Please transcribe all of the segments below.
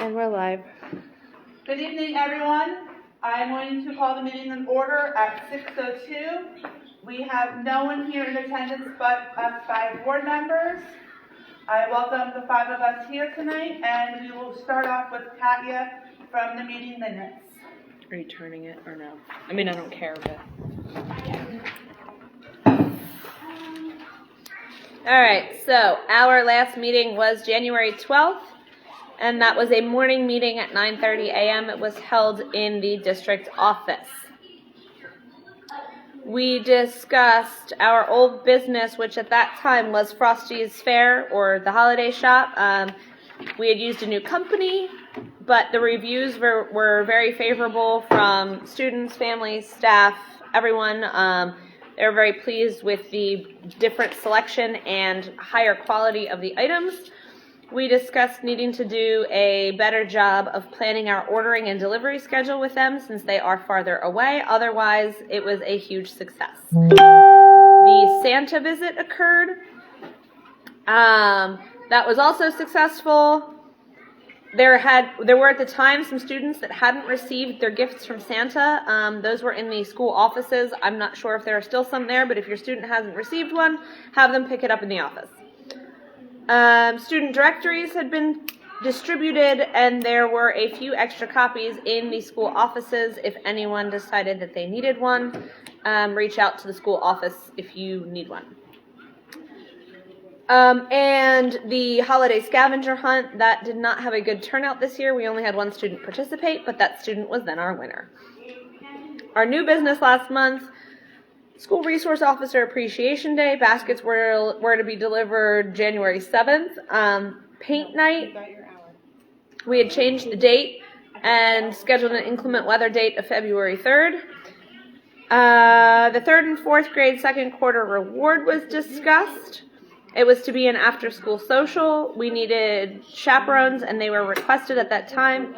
And we're live. Good evening, everyone. I'm going to call the meeting in order at 6:02. We have no one here in attendance but us 5 board members. I welcome the 5 of us here tonight, and we will start off with Katya from the meeting minutes. Are you turning it or no? I mean, I don't care, but. All right, so our last meeting was January 12th, and that was a morning meeting at 9:30 a.m. It was held in the district office. We discussed our old business, which at that time was Frosty's Fair, or the holiday shop. We had used a new company, but the reviews were very favorable from students, families, staff, everyone. They were very pleased with the different selection and higher quality of the items. We discussed needing to do a better job of planning our ordering and delivery schedule with them since they are farther away. Otherwise, it was a huge success. The Santa visit occurred. That was also successful. There were at the time some students that hadn't received their gifts from Santa. Those were in the school offices. I'm not sure if there are still some there, but if your student hasn't received one, have them pick it up in the office. Student directories had been distributed, and there were a few extra copies in the school offices. If anyone decided that they needed one, reach out to the school office if you need one. And the holiday scavenger hunt, that did not have a good turnout this year. We only had one student participate, but that student was then our winner. Our new business last month, School Resource Officer Appreciation Day. Baskets were to be delivered January 7th. Paint night, we had changed the date and scheduled an inclement weather date of February 3rd. The 3rd and 4th grade second quarter reward was discussed. It was to be an after-school social. We needed chaperones, and they were requested at that time.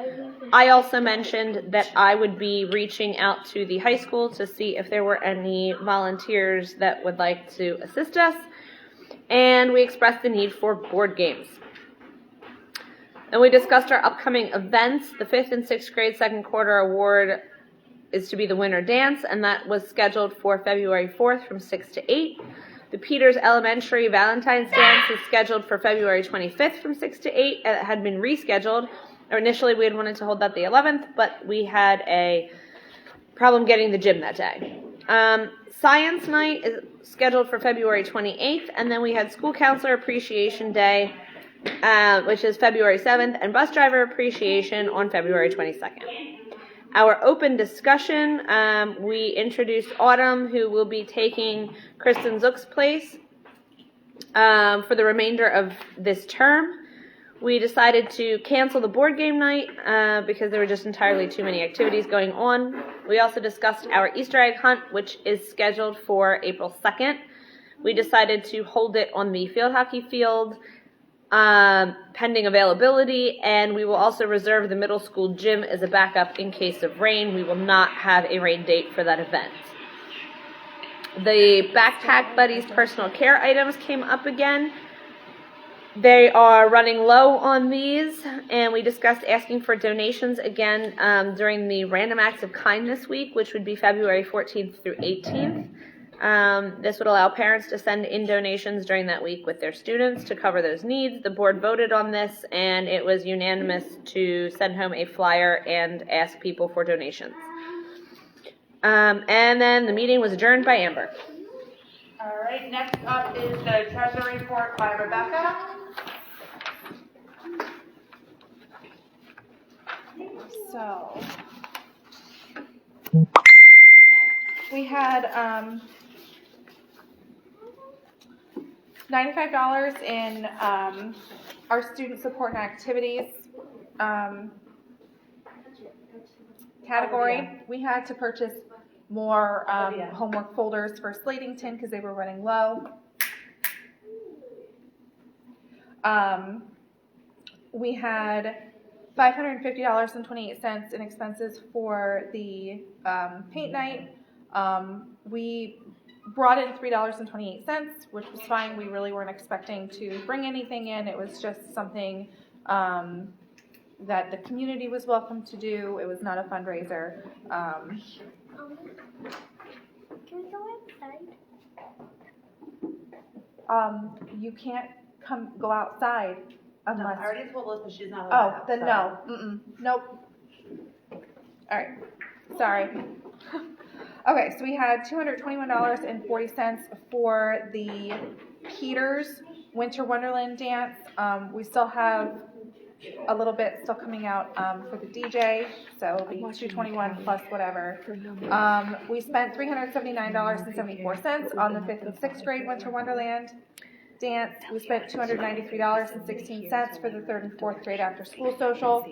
I also mentioned that I would be reaching out to the high school to see if there were any volunteers that would like to assist us, and we expressed the need for board games. And we discussed our upcoming events. The 5th and 6th grade second quarter award is to be the winter dance, and that was scheduled for February 4th from 6 to 8. The Peters Elementary Valentine's Dance is scheduled for February 25th from 6 to 8. It had been rescheduled. Initially, we had wanted to hold that the 11th, but we had a problem getting the gym that day. Science night is scheduled for February 28th, and then we had School Counselor Appreciation Day, which is February 7th, and Bus Driver Appreciation on February 22nd. Our open discussion, we introduced Autumn, who will be taking Kristen Zook's place for the remainder of this term. We decided to cancel the board game night because there were just entirely too many activities going on. We also discussed our Easter egg hunt, which is scheduled for April 2nd. We decided to hold it on the field hockey field, pending availability, and we will also reserve the middle school gym as a backup in case of rain. We will not have a rain date for that event. The Backpack Buddies personal care items came up again. They are running low on these, and we discussed asking for donations again during the Random Acts of Kindness Week, which would be February 14th through 18th. This would allow parents to send in donations during that week with their students to cover those needs. The board voted on this, and it was unanimous to send home a flyer and ask people for donations. And then the meeting was adjourned by Amber. All right, next up is the treasury report by Rebecca. So, we had $95 in our student support and activities category. We had to purchase more homework folders for Slatington because they were running low. We had $550.28 in expenses for the paint night. We brought in $3.28, which was fine. We really weren't expecting to bring anything in. It was just something that the community was welcome to do. It was not a fundraiser. Can we go outside? You can't go outside No, unless. I already told Liz, but she's not allowed. Oh, then no. Nope. All right. Sorry. Okay, so we had $221.40 for the Peters Winter Wonderland dance. We still have a little bit still coming out for the DJ, so it'll be $221 plus whatever. We spent $379.74 on the 5th and 6th grade Winter Wonderland dance. We spent $293.16 for the 3rd and 4th grade after school social.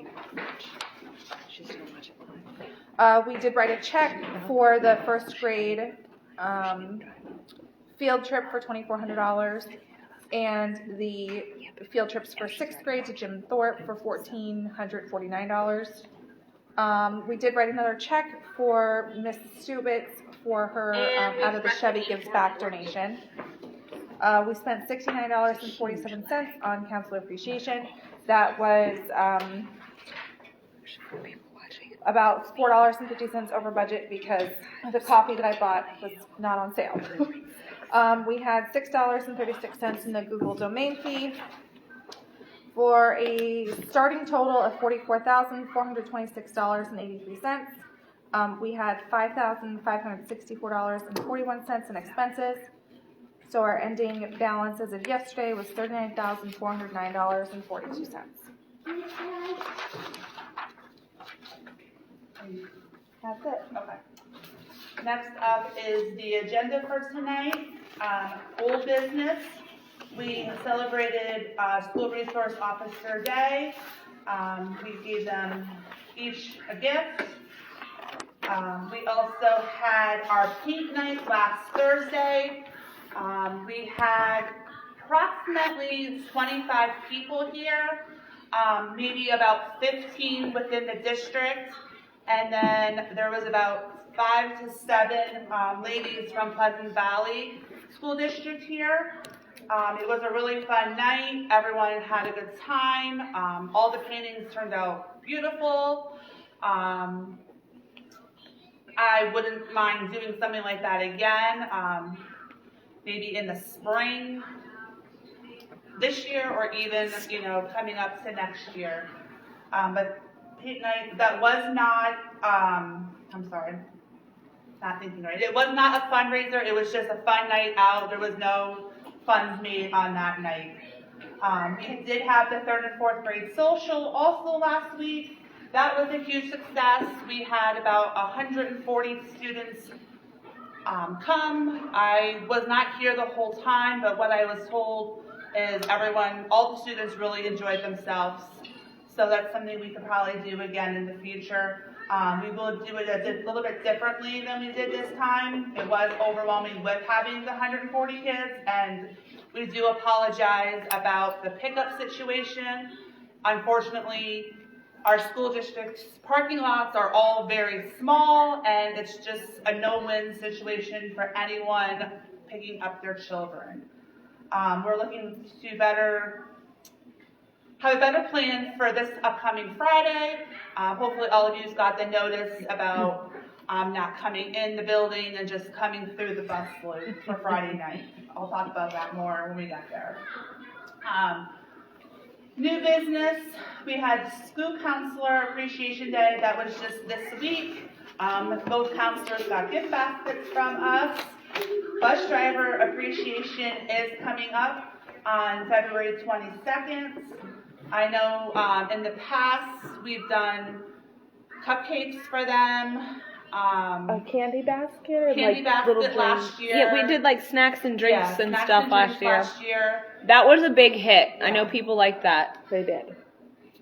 We did write a check for the 1st grade field trip for $2,400 and the field trips for 6th grade to Jim Thorpe for $1,449. We did write another check for Miss Stubitz for her out of the Chevy Gives Back donation. We spent $69.47 on counselor appreciation. That was about $4.50 over budget because the coffee that I bought was not on sale. We had $6.36 in the Google domain fee for a starting total of $44,426.83. We had $5,564.41 in expenses. So our ending balance as of yesterday was $39,409.42. That's it. Okay. Next up is the agenda for tonight. Old business. We celebrated School Resource Officer Day. We gave them each a gift. We also had our paint night last Thursday. We had approximately 25 people here, maybe about 15 within the district, and then there was about 5 to 7 ladies from Pleasant Valley School District here. It was a really fun night. Everyone had a good time. All the paintings turned out beautiful. I wouldn't mind doing something like that again. Maybe in the spring this year or even, coming up to next year. But paint night, that was not, not thinking right. It was not a fundraiser. It was just a fun night out. There was no funds made on that night. We did have the 3rd and 4th grade social also last week. That was a huge success. We had about 140 students come. I was not here the whole time, but what I was told is all the students really enjoyed themselves. So that's something we could probably do again in the future. We will do it a little bit differently than we did this time. It was overwhelming with having the 140 kids, and we do apologize about the pickup situation. Unfortunately, our school district's parking lots are all very small, and it's just a no-win situation for anyone picking up their children. We're looking to have a better plan for this upcoming Friday. Hopefully all of you got the notice about not coming in the building and just coming through the bus loop for Friday night. I'll talk about that more when we get there. New business, we had School Counselor Appreciation Day. That was just this week. Both counselors got gift baskets from us. Bus Driver Appreciation is coming up on February 22nd. I know in the past we've done cupcakes for them. A candy basket or Candy basket last year. Yeah, we did like snacks and drinks and snacks stuff and last drinks year. That was a big hit. I know people like that. They did.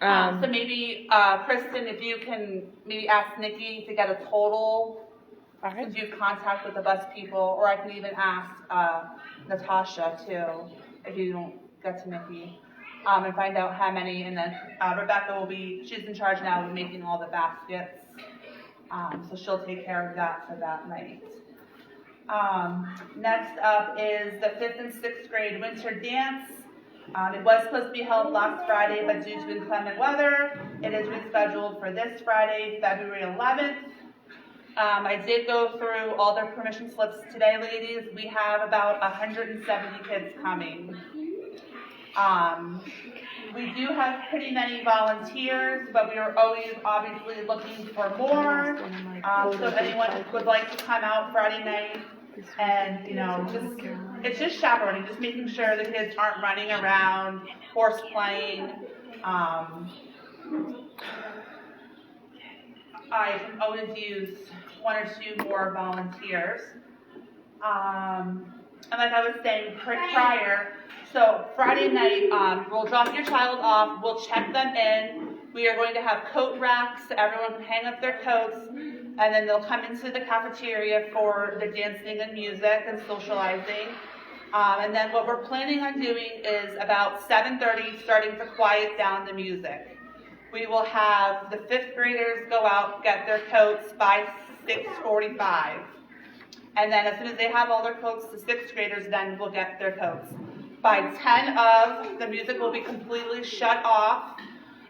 So maybe, Kristen, if you can maybe ask Nikki to get a total, since you have contact with the bus people, or I can even ask Natasha too, if you don't get to Nikki, and find out how many, and then Rebecca she's in charge now of making all the baskets, so she'll take care of that for that night. Next up is the 5th and 6th grade winter dance. It was supposed to be held last Friday, but due to inclement weather, it is rescheduled for this Friday, February 11th. I did go through all their permission slips today, ladies. We have about 170 kids coming. We do have pretty many volunteers, but we are always obviously looking for more. So if anyone would like to come out Friday night and, it's just chaperoning, just making sure the kids aren't running around, horse playing. I can always use 1 or 2 more volunteers. And like I was saying prior, so Friday night, we'll drop your child off, we'll check them in. We are going to have coat racks so everyone can hang up their coats, and then they'll come into the cafeteria for the dancing and music and socializing. And then what we're planning on doing is about 7:30 starting to quiet down the music. We will have the 5th graders go out, get their coats by 6:45. And then as soon as they have all their coats, the 6th graders then will get their coats. By 10 of, the music will be completely shut off,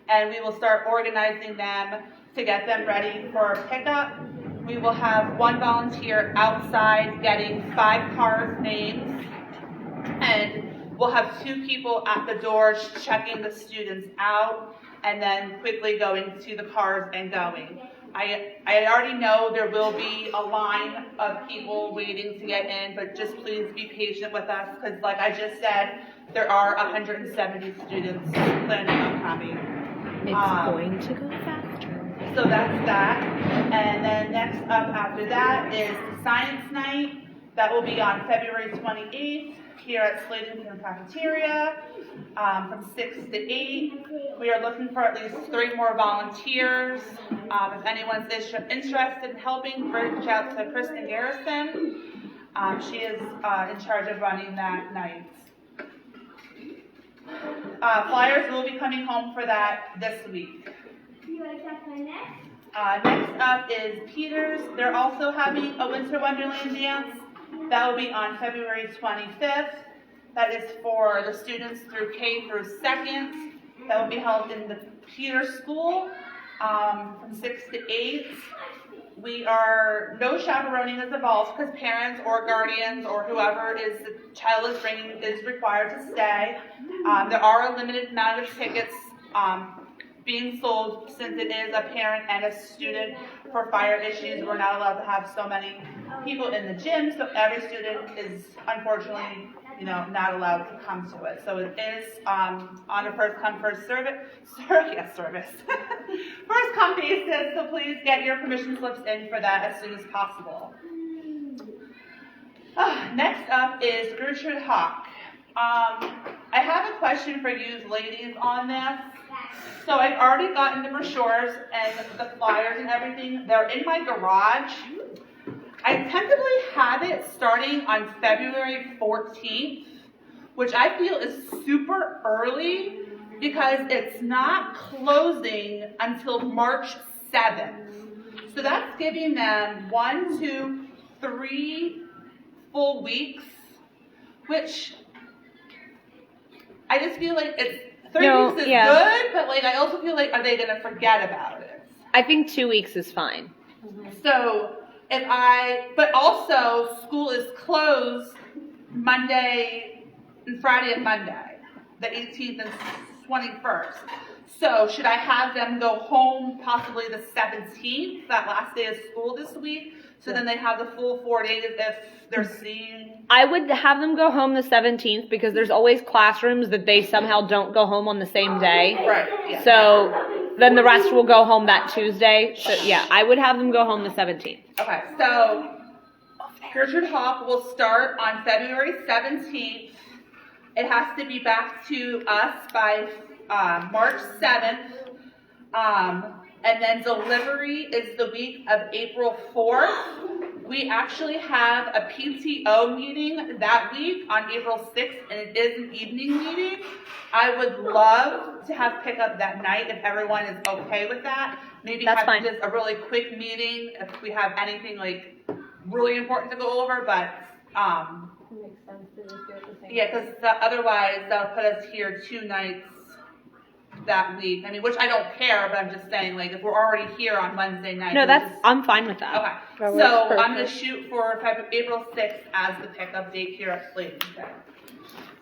and we will start organizing them to get them ready for pickup. We will have 1 volunteer outside getting 5 cars' names, and we'll have 2 people at the doors checking the students out, and then quickly going to the cars and going. I already know there will be a line of people waiting to get in, but just please be patient with us, because like I just said, there are 170 students planning on coming. It's going to go faster. So that's that. And then next up after that is the science night. That will be on February 28th here at Slatington Cafeteria from 6 to 8. We are looking for at least 3 more volunteers. If anyone's interested in helping, reach out to Kristen Garrison. She is in charge of running that night. Flyers will be coming home for that this week. Next up is Peters. They're also having a Winter Wonderland dance. That will be on February 25th. That is for the students through K through 2nd. That will be held in the Peters School from 6 to 8. No chaperoning is involved because parents or guardians or whoever is the child is bringing is required to stay. There are a limited amount of tickets being sold since it is a parent and a student for fire issues. We're not allowed to have so many people in the gym, so every student is unfortunately, not allowed to come to it. So it is on a first come first service. First come basis. So please get your permission slips in for that as soon as possible. Next up is Gertrude Hawk. I have a question for you ladies on this. So I've already gotten the brochures and the flyers and everything. They're in my garage. I tentatively have it starting on February 14th, which I feel is super early because it's not closing until March 7th. So that's giving them 1, 2, 3 full weeks, which I just feel like it's 3 weeks is good, but I also feel like, are they going to forget about it? I think 2 weeks is fine. So but also school is closed Monday and Friday and Monday, the 18th and 21st. So should I have them go home possibly the 17th, that last day of school this week? So then they have the full 4 days if they're seeing. I would have them go home the 17th because there's always classrooms that they somehow don't go home on the same day. Right. Yeah. So then the rest will go home that Tuesday. So yeah, I would have them go home the 17th. Okay, so Gertrude Hawk will start on February 17th. It has to be back to us by March 7th. And then delivery is the week of April 4th. We actually have a PTO meeting that week on April 6th, and it is an evening meeting. I would love to have pickup that night if everyone is okay with that. Maybe That's have fine. just a really quick meeting if we have anything really important to go over, but It makes sense to just do it the same Yeah, because otherwise that'll put us here 2 nights that week. I mean, which I don't care, but I'm just saying, like, if we're already here on Wednesday night. No, we'll that's, just- I'm fine with that. Okay, That so works I'm gonna perfect. shoot for April 6th as the pickup date here at Slaton. Okay.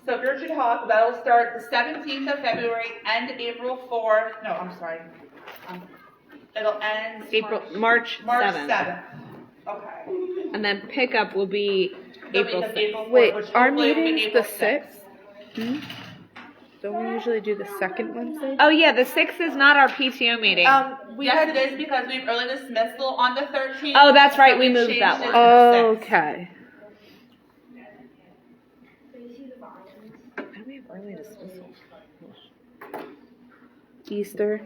So Gertrude Hawk, that'll start the 17th of February and April 4th. No, I'm sorry. It'll end March March 7th. 7th. Okay. And then pickup will be The April week of 6th. April 4th, Wait, which our hopefully will be meeting's April the 6th? Don't we usually do the second Wednesday? Oh yeah, the 6th is not our PTO meeting. We Yes, had, it is because we have early dismissal on the 13th. Oh, that's right, so we moved changed that it one. to the 6th. Okay. Why do we have early dismissal? Easter.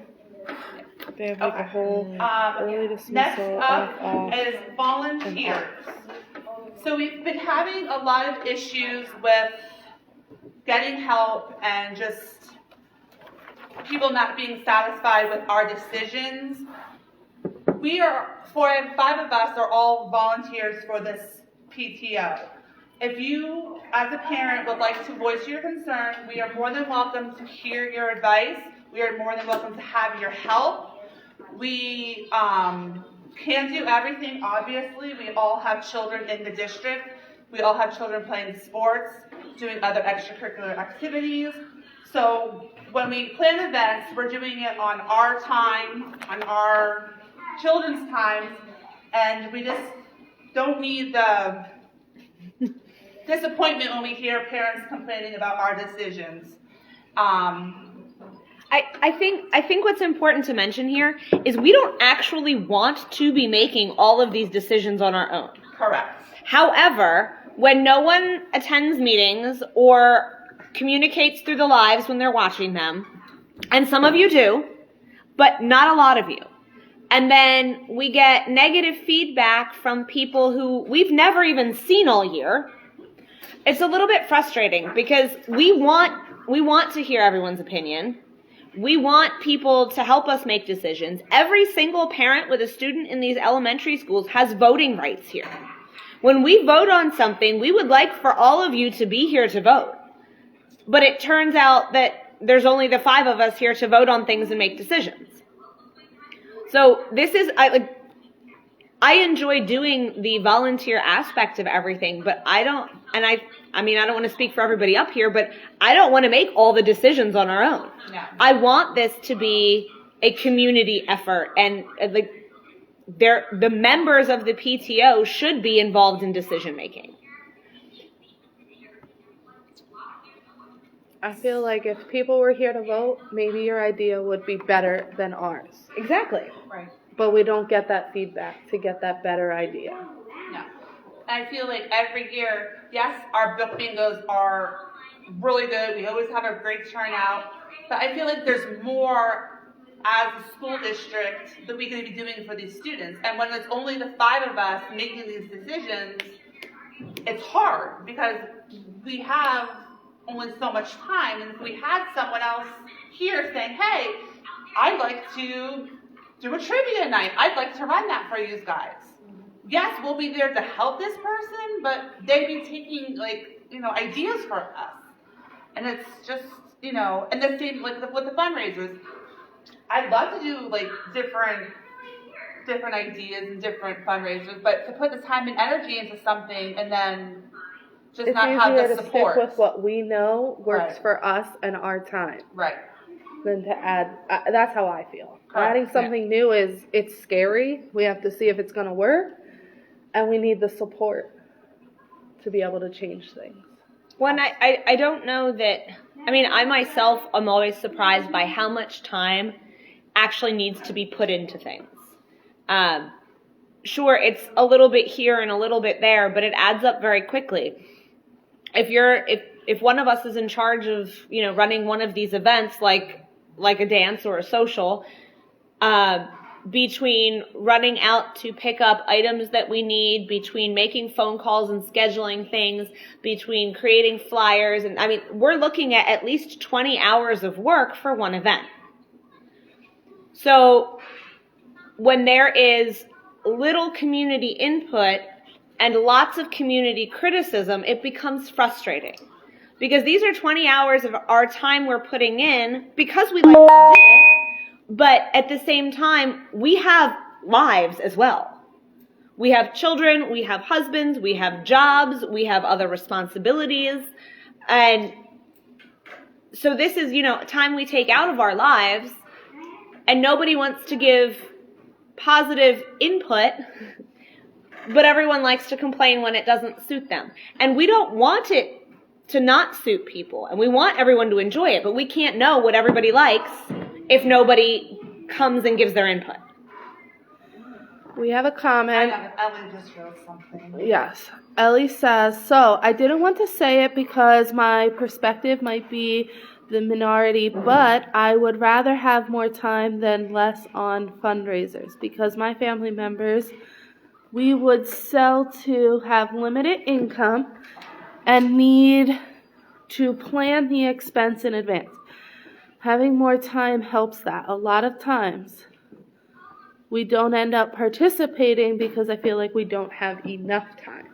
They have like a Okay. whole early Next dismissal up off. is volunteers. So we've been having a lot of issues with getting help and just people not being satisfied with our decisions. We are, 5 of us are all volunteers for this PTO. If you, as a parent, would like to voice your concern, we are more than welcome to hear your advice. We are more than welcome to have your help. We can't do everything, obviously. We all have children in the district. We all have children playing sports, doing other extracurricular activities. So when we plan events, we're doing it on our time, on our children's times, and we just don't need the disappointment when we hear parents complaining about our decisions. I think what's important to mention here is we don't actually want to be making all of these decisions on our own. Correct. However, when no one attends meetings or communicates through the lives when they're watching them, and some of you do, but not a lot of you, and then we get negative feedback from people who we've never even seen all year, it's a little bit frustrating because we want to hear everyone's opinion. We want people to help us make decisions. Every single parent with a student in these elementary schools has voting rights here. When we vote on something, we would like for all of you to be here to vote. But it turns out that there's only the 5 of us here to vote on things and make decisions. So this is, I enjoy doing the volunteer aspect of everything, but I don't want to speak for everybody up here, but I don't want to make all the decisions on our own. No. I want this to be a community effort, and the members of the PTO should be involved in decision making. I feel like if people were here to vote, maybe your idea would be better than ours. Exactly. Right. But we don't get that feedback to get that better idea. No. I feel like every year, yes, our book bingos are really good. We always have a great turnout. But I feel like there's more as a school district that we can be doing for these students. And when it's only the 5 of us making these decisions, it's hard because we have only so much time. And if we had someone else here saying, hey, I'd like to do a trivia night. I'd like to run that for you guys. Yes, we'll be there to help this person, but they'd be taking, ideas for us. And it's just, and the same, with the fundraisers. I'd love to do, different ideas and different fundraisers, but to put the time and energy into something and then just It's not have easier the to support. stick with what we know works Right. for us and our time Right. than to add. That's how I feel. Correct. Adding something new it's scary. We have to see if it's going to work, and we need the support to be able to change things. When I don't know that, I myself am always surprised by how much time actually needs to be put into things. Sure, it's a little bit here and a little bit there, but it adds up very quickly. If one of us is in charge of, running one of these events like a dance or a social, between running out to pick up items that we need, between making phone calls and scheduling things, between creating flyers, and we're looking at least 20 hours of work for one event. So when there is little community input and lots of community criticism, it becomes frustrating because these are 20 hours of our time we're putting in because we like to do it. But at the same time, we have lives as well. We have children, we have husbands, we have jobs, we have other responsibilities. And so this is, time we take out of our lives, and nobody wants to give positive input, but everyone likes to complain when it doesn't suit them. And we don't want it to not suit people, and we want everyone to enjoy it, but we can't know what everybody likes if nobody comes and gives their input. We have a comment. Ellie just wrote something. Yes. Ellie says, so I didn't want to say it because my perspective might be the minority, but I would rather have more time than less on fundraisers because my family members, we would sell to have limited income and need to plan the expense in advance. Having more time helps that. A lot of times we don't end up participating because I feel like we don't have enough time.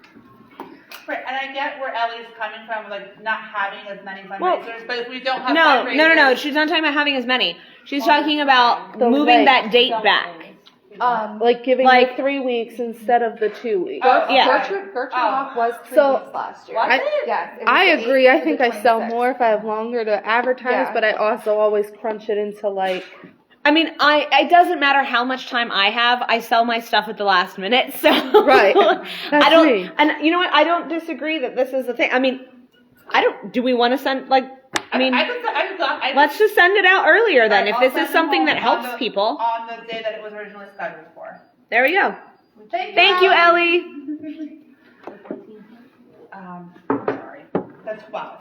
Right, and I get where Ellie's coming from, like not having as many fundraisers, but if we don't have No. fundraisers. She's not talking about having as many. She's talking about The moving length. that date back. Like giving Like- you 3 weeks instead of the 2 weeks. Oh, Yeah. Gertrude Oh. Hoff was 3 So- weeks last year. Was I- it? Yes. it was I the agree. 8th I to think the I sell 26th. more if I have longer to advertise, Yeah. but I also always crunch it into like, I mean, it doesn't matter how much time I have. I sell my stuff at the last minute, so Right. That's I don't. me. And you know what? I don't disagree that this is a thing. I mean, Do we want to send let's just send it out earlier then. Right, if I'll this send is something them that home helps people. on the day that it was originally scheduled for. There we go. Thank you, Ellie. Sorry. That's 12.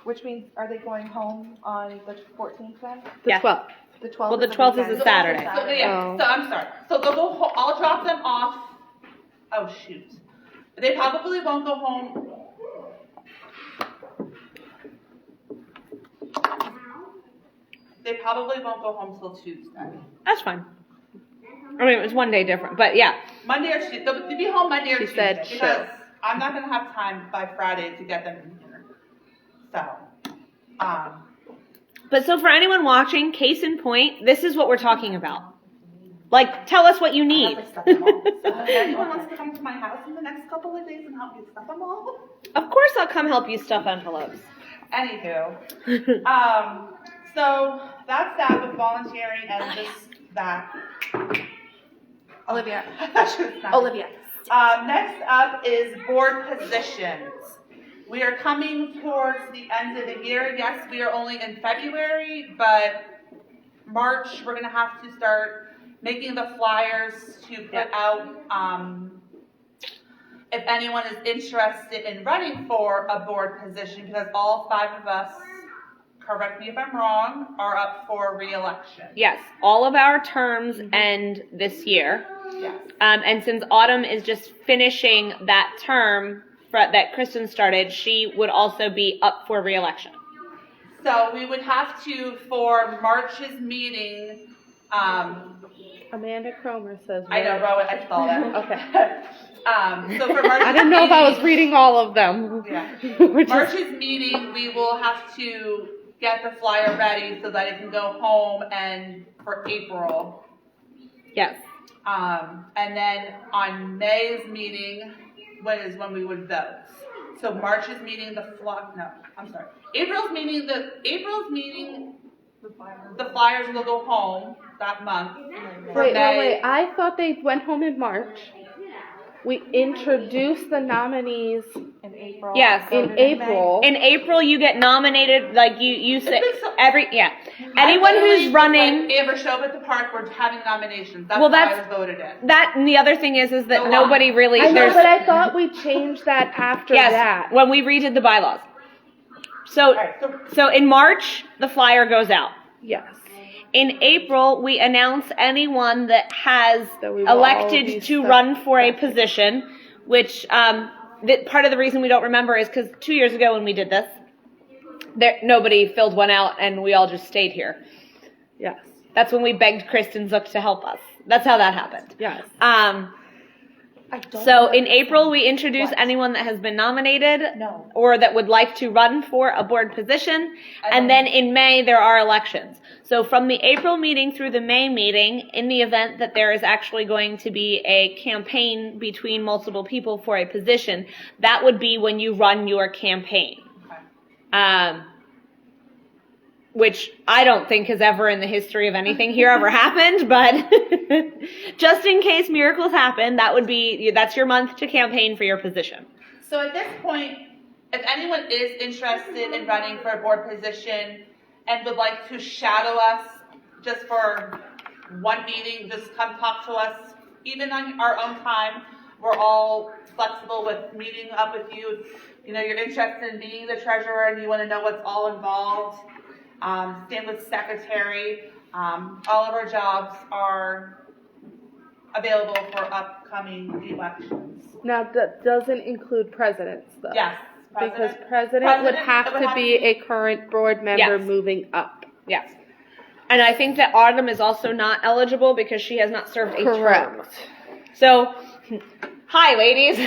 Which means, are they going home on the 14th then? the Yeah. 12th. The 12th. Well, the 12th is a Saturday. So, yeah, Oh. so I'm sorry. So they'll go I'll drop them off. Oh, shoot. They probably won't go home. They probably won't go home till Tuesday. That's fine. I mean, it was one day different, but yeah. Monday or Tuesday. They'll be home Monday or She Tuesday. said because sure. I'm not going to have time by Friday to get them in here. So, But so for anyone watching, case in point, this is what we're talking about. Like, tell us what you need. So if anyone wants to come to my house in the next couple of days and help me stuff them all. Of course I'll come help you stuff envelopes. Anywho, so that's that with volunteering and that. Olivia. That should've sounded- Olivia. Next up is board positions. We are coming towards the end of the year. Yes, we are only in February, but March, we're gonna have to start making the flyers to put out, if anyone is interested in running for a board position, because all 5 of us, correct me if I'm wrong, are up for re-election. Yes, all of our terms end this year. Yes. And since Autumn is just finishing that term that Kristen started, she would also be up for re-election. So we would have to, for March's meeting, Amanda Cromer says. I know, Rowan, I saw that. Okay. So for March's I didn't know if I was meeting- reading all of them. Yeah. We're just- March's meeting, we will have to get the flyer ready so that it can go home and for April. Yes. And then on May's meeting, when we would vote. So March's meeting, April's meeting, the flyers will go home that month. For May. Wait. I thought they went home in March. We introduced the nominees In April. Yes. in voted May. April. In April, you get nominated, like you say, It's been so- anyone I literally who's was running, like, Amber Show at the park, we're having nominations. That's Well, why I that's- was voted in. that, and the other thing is that Go on. nobody really, I know, there's, but I thought we changed that after yes, that. when we redid the bylaws. So, Alright, so in March, the flyer goes out. Yes. In April, we announce anyone that has That we will all elected be to stuck- run for a position, which that part of the reason we don't remember is because 2 years ago when we did this, nobody filled one out and we all just stayed here. Yes. That's when we begged Kristen Zook to help us. That's how that happened. Yes. So in April, we introduce anyone that has been nominated No. or that would like to run for a board position. And then in May, there are elections. So from the April meeting through the May meeting, in the event that there is actually going to be a campaign between multiple people for a position, that would be when you run your campaign. Which I don't think has ever in the history of anything here ever happened, but just in case miracles happen, that's your month to campaign for your position. So at this point, if anyone is interested in running for a board position and would like to shadow us just for one meeting, just come talk to us, even on our own time. We're all flexible with meeting up with you. You know, you're interested in being the treasurer and you want to know what's all involved. Same with secretary. All of our jobs are available for upcoming elections. Now, that doesn't include presidents, though. Yes. Because president would have to be a current board member Yes. moving up. Yes. And I think that Autumn is also not eligible because she has not served a term. Correct. So, hi, ladies.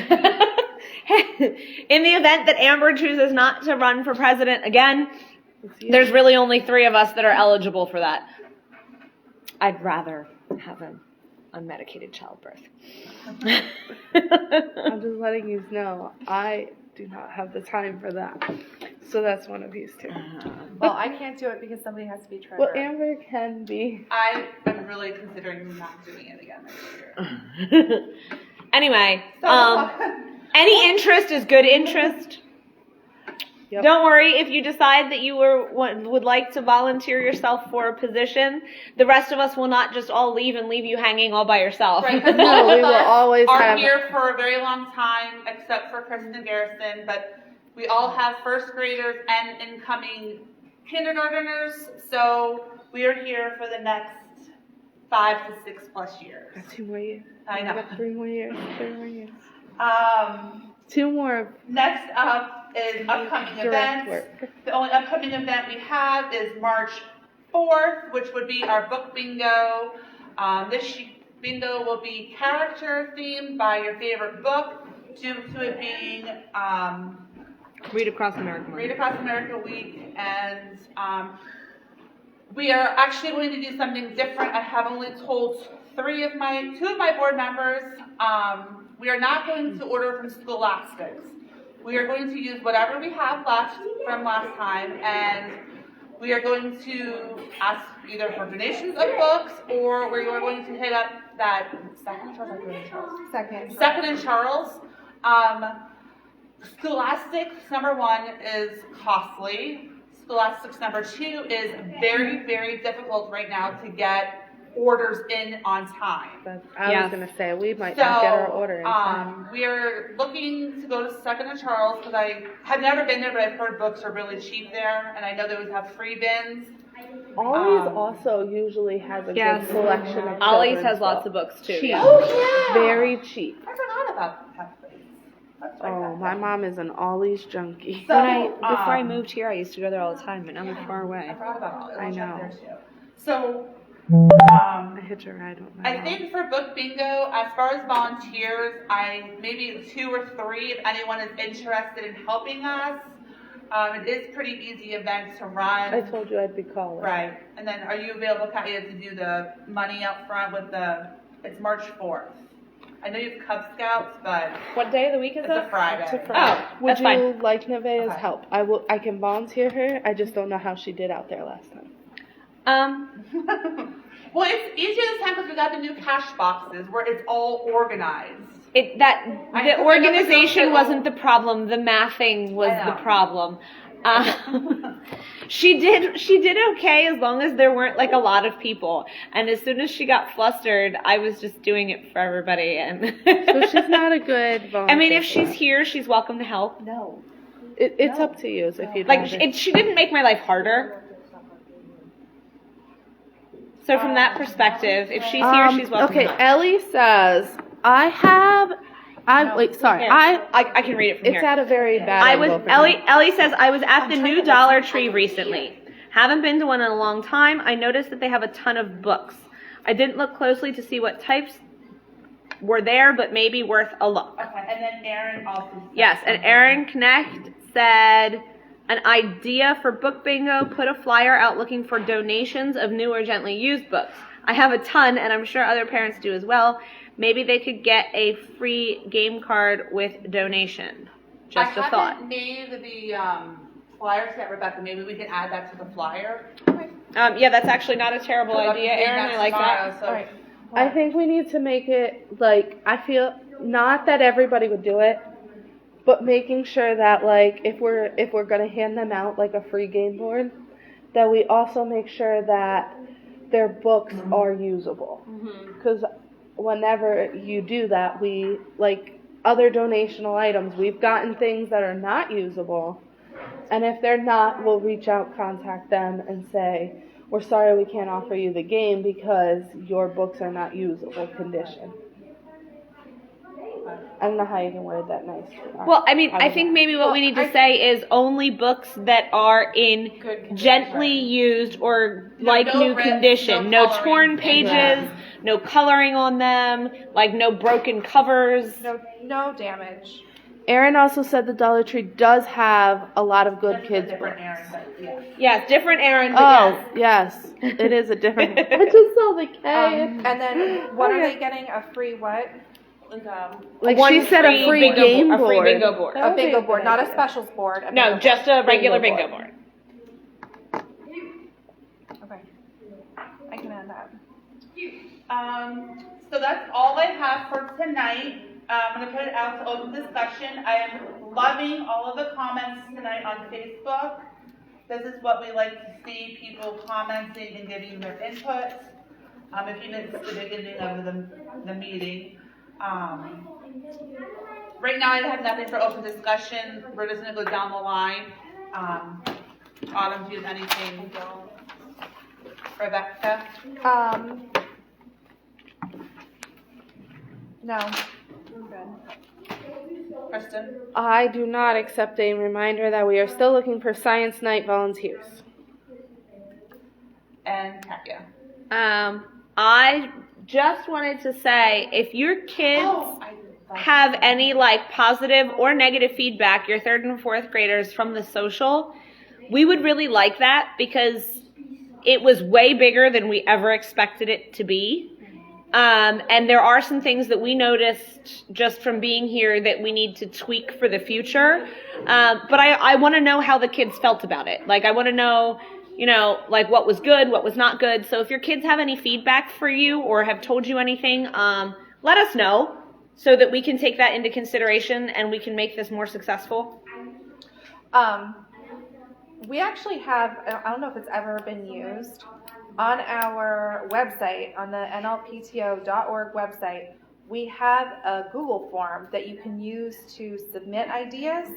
In the event that Amber chooses not to run for president again, there's really only 3 of us that are eligible for that. I'd rather have an unmedicated childbirth. I'm just letting you know, I do not have the time for that. So that's one of these 2. Well, I can't do it because somebody has to be treasurer. Well, Amber can be. I am really considering not doing it again next year. Anyway, any interest is good interest. Yep. Don't worry if you decide that you would like to volunteer yourself for a position. The rest of us will not just all leave and leave you hanging all by yourself. Right, 'cause No, none we of will us always are have- here for a very long time, except for Kristen Garrison, but we all have first graders and incoming kindergarteners, so we are here for the next 5 to 6 plus years. 2 more years. I know. Got 3 more years. 3 more years. 2 more. Next up is upcoming Direct events. work. The only upcoming event we have is March 4th, which would be our book bingo. This bingo will be character themed by your favorite book, due to it being Read Across America. Read Across America Week, and we are actually going to do something different. I have only told 2 of my board members. We are not going to order from Scholastics. We are going to use whatever we have left from last time, and we are going to ask either for donations of books, or we are going to hit up that Second and Charles. Scholastics number 1 is costly. Scholastics number 2 is very, very difficult right now to get orders in on time. I was going to say, we might not get our order in time. We are looking to go to Second and Charles because I have never been there, but I've heard books are really cheap there, and I know they always have free bins. Ollie's also usually has a Yes. good selection of Ollie's children's has lots of books. books too. Cheap. Yeah. Oh yeah, Very cheap. I forgot about that place. Let's write Oh, that my down. mom is an Ollie's junkie. So, Before I moved here, I used to go there all the time, but now I'm far I away. forgot about all. I I'll check know. there too. So, I hitch a ride with my I mom. think for book bingo, as far as volunteers, maybe 2 or 3 if anyone is interested in helping us. It is pretty easy event to run. I told you I'd be calling. Right, and then are you available, Katya, to do the money up front with it's March 4th. I know you have Cub Scouts, but What day of the week is it's a that? Friday. It's a Friday. Oh, Would that's you fine. like Nevaeh's Okay. help? I can volunteer her. I just don't know how she did out there last time. Well, it's easier this time because we got the new cash boxes where it's all organized. The organization wasn't the problem. The mathing was I know. the problem. She did okay as long as there weren't like a lot of people. And as soon as she got flustered, I was just doing it for everybody. And So she's not a good volunteer. I mean, if she's here, she's welcome to help. No. It's up to you if you'd Like rather. she didn't make my life harder. So from that perspective, if she's here, she's welcome. Okay, to help. Ellie says, wait, sorry. Here, I can read it from It's here. at a very bad I was angle for me. Ellie says I was at the new Dollar Tree recently. Haven't been to one in a long time. I noticed that they have a ton of books. I didn't look closely to see what types were there, but maybe worth a look. Okay, and then Aaron also. said Yes, and something. Aaron Knecht said, an idea for book bingo, put a flyer out looking for donations of new or gently used books. I have a ton, and I'm sure other parents do as well. Maybe they could get a free game card with donation. Just a I thought. haven't made the flyers yet, Rebecca. Maybe we can add that to the flyer. Yeah, that's actually not a terrible Put up idea, the thing Aaron. I next like tomorrow, that. So. All right. I think we need to make it, like, I feel, not that everybody would do it, but making sure that, like, if we're gonna hand them out, like, a free game board, that we also make sure that their books are usable. Because whenever you do that, we, like, other donational items, we've gotten things that are not usable, and if they're not, we'll reach out, contact them, and say, we're sorry we can't offer you the game because your books are not usable condition. I don't know how you can word that nice. Well, I mean, I think maybe what we need to say is only books that are in Good condition. gently used or like no new rips, condition. no No coloring. torn pages, no coloring on them, like no broken covers. No damage. Aaron also said the Dollar Tree does have a lot of good This is a kids different books. Aaron, but yeah. Yes, different Aaron, but Oh, yes. yes, it is a different. I just saw the K. And then what are they getting? A free what? Like One she said, a free bingo game board. A free board. bingo board. That A would be bingo good board, not a idea. specials board. A No, bingo just a regular bingo Bingo board. board. Okay. I can add that. So that's all I have for tonight. I'm gonna put it out to open discussion. I am loving all of the comments tonight on Facebook. This is what we like to see, people commenting and giving their input. If you missed the beginning of the meeting. Right now I have nothing for open discussion. We're just gonna go down the line. Autumn, do you have anything? Rebecca? No. I'm good. Kristen? I do not accept a reminder that we are still looking for Science Night volunteers. And Katya? I just wanted to say, if your kids have any like positive or negative feedback, your third and fourth graders, from the social, we would really like that because it was way bigger than we ever expected it to be. And there are some things that we noticed just from being here that we need to tweak for the future. But I want to know how the kids felt about it. Like, I want to know, you know, like what was good, what was not good. So if your kids have any feedback for you or have told you anything, let us know so that we can take that into consideration and we can make this more successful. We actually have, I don't know if it's ever been used, on our website, on the nlpto.org website, we have a Google form that you can use to submit ideas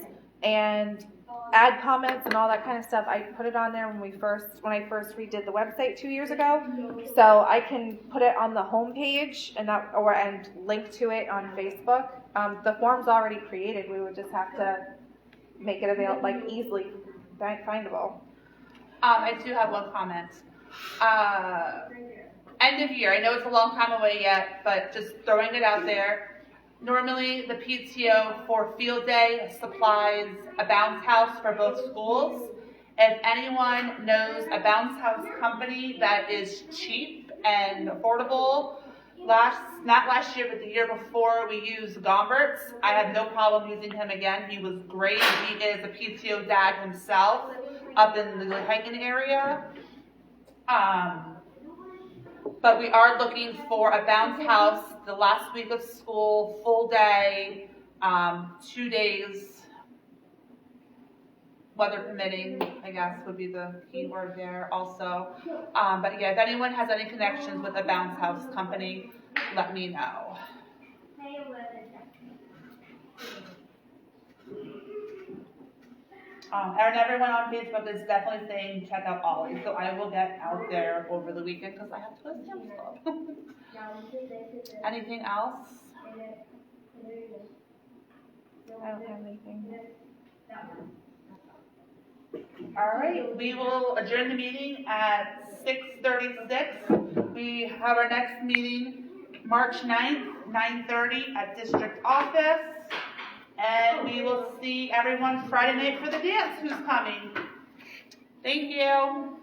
and add comments and all that kind of stuff. I put it on there when I first redid the website 2 years ago, so I can put it on the homepage and link to it on Facebook. The form's already created. We would just have to make it available, like easily findable. I do have one comment. End of year, I know it's a long time away yet, but just throwing it out there. Normally, the PTO for field day supplies a bounce house for both schools. If anyone knows a bounce house company that is cheap and affordable, not last year, but the year before, we used Gombert's. I have no problem using him again. He was great. He is a PTO dad himself up in the Lehighton area. But we are looking for a bounce house the last week of school, full day, 2 days, weather permitting, I guess would be the key word there also. But yeah, if anyone has any connections with a bounce house company, let me know. And everyone on Facebook is definitely saying check out Ollie, so I will get out there over the weekend because I have to go to Sam's Club. Anything else? I don't have anything. All right, we will adjourn the meeting at 6:36. We have our next meeting March 9th 9:30 at district office. And we will see everyone Friday night for the dance who's coming. Thank you.